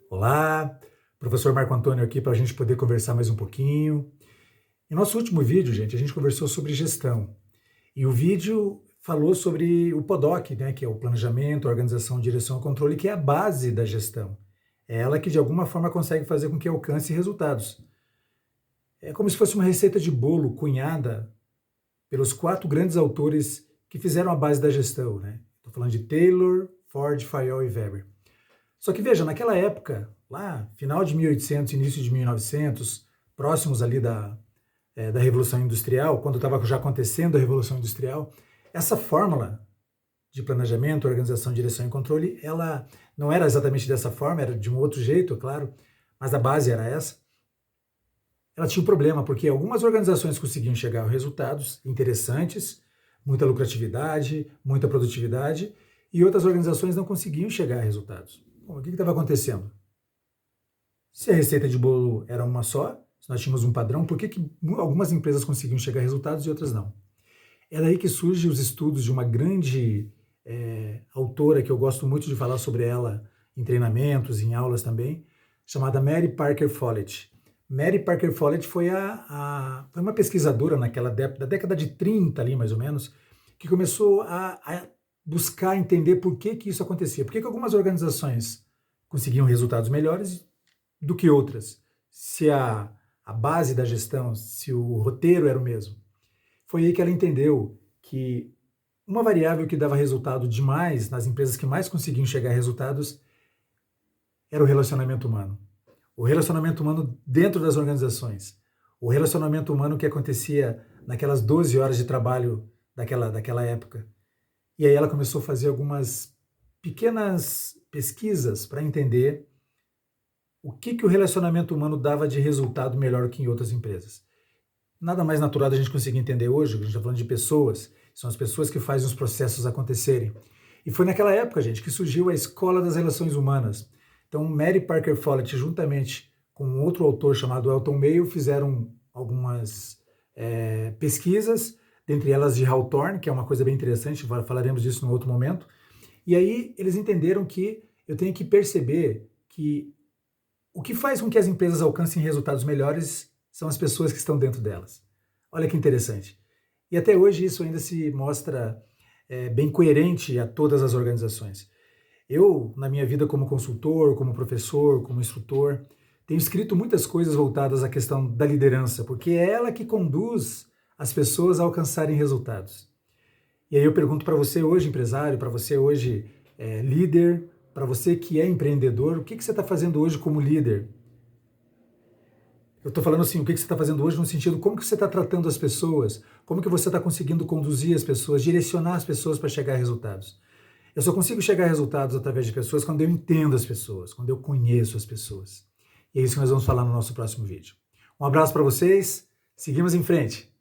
Olá, professor Marco Antônio aqui para a gente poder conversar mais um pouquinho. Em nosso último vídeo, gente, a gente conversou sobre gestão. E o vídeo falou sobre o PODOC, né, que é o planejamento, organização, direção e controle, que é a base da gestão. É ela que de alguma forma consegue fazer com que alcance resultados. É como se fosse uma receita de bolo cunhada pelos 4 grandes autores que fizeram a base da gestão, né? Estou falando de Taylor, Ford, Fayol e Weber. Só que veja, naquela época, lá, final de 1800, início de 1900, próximos ali da Revolução Industrial, quando estava já acontecendo a Revolução Industrial, essa fórmula de planejamento, organização, direção e controle, ela não era exatamente dessa forma, era de um outro jeito, é claro, mas a base era essa. Ela tinha um problema, porque algumas organizações conseguiam chegar a resultados interessantes, muita lucratividade, muita produtividade, e outras organizações não conseguiam chegar a resultados. Bom, o que estava acontecendo? Se a receita de bolo era uma só, se nós tínhamos um padrão, por que algumas empresas conseguiam chegar a resultados e outras não? É daí que surgem os estudos de uma grande autora, que eu gosto muito de falar sobre ela em treinamentos, em aulas também, chamada Mary Parker Follett. Mary Parker Follett foi foi uma pesquisadora da década de 30 ali, mais ou menos, que começou a buscar entender por que isso acontecia. Por que algumas organizações conseguiam resultados melhores do que outras, se a base da gestão, se o roteiro era o mesmo. Foi aí que ela entendeu que uma variável que dava resultado demais nas empresas que mais conseguiam chegar a resultados era o relacionamento humano. O relacionamento humano dentro das organizações. O relacionamento humano que acontecia naquelas 12 horas de trabalho daquela época. E aí ela começou a fazer algumas pequenas pesquisas para entender o que o relacionamento humano dava de resultado melhor que em outras empresas. Nada mais natural da gente conseguir entender hoje, a gente está falando de pessoas, são as pessoas que fazem os processos acontecerem. E foi naquela época, gente, que surgiu a Escola das Relações Humanas. Então, Mary Parker Follett, juntamente com outro autor chamado Elton Mayo, fizeram algumas pesquisas, dentre elas de Hawthorne, que é uma coisa bem interessante, falaremos disso em outro momento. E aí eles entenderam que eu tenho que perceber que o que faz com que as empresas alcancem resultados melhores são as pessoas que estão dentro delas. Olha que interessante. E até hoje isso ainda se mostra bem coerente a todas as organizações. Eu, na minha vida como consultor, como professor, como instrutor, tenho escrito muitas coisas voltadas à questão da liderança, porque é ela que conduz as pessoas a alcançarem resultados. E aí eu pergunto para você hoje, empresário, para você hoje, líder, para você que é empreendedor, o que você está fazendo hoje como líder? Eu estou falando assim, o que você está fazendo hoje no sentido, como que você está tratando as pessoas, como que você está conseguindo conduzir as pessoas, direcionar as pessoas para chegar a resultados. Eu só consigo chegar a resultados através de pessoas quando eu entendo as pessoas, quando eu conheço as pessoas. E é isso que nós vamos falar no nosso próximo vídeo. Um abraço para vocês, seguimos em frente.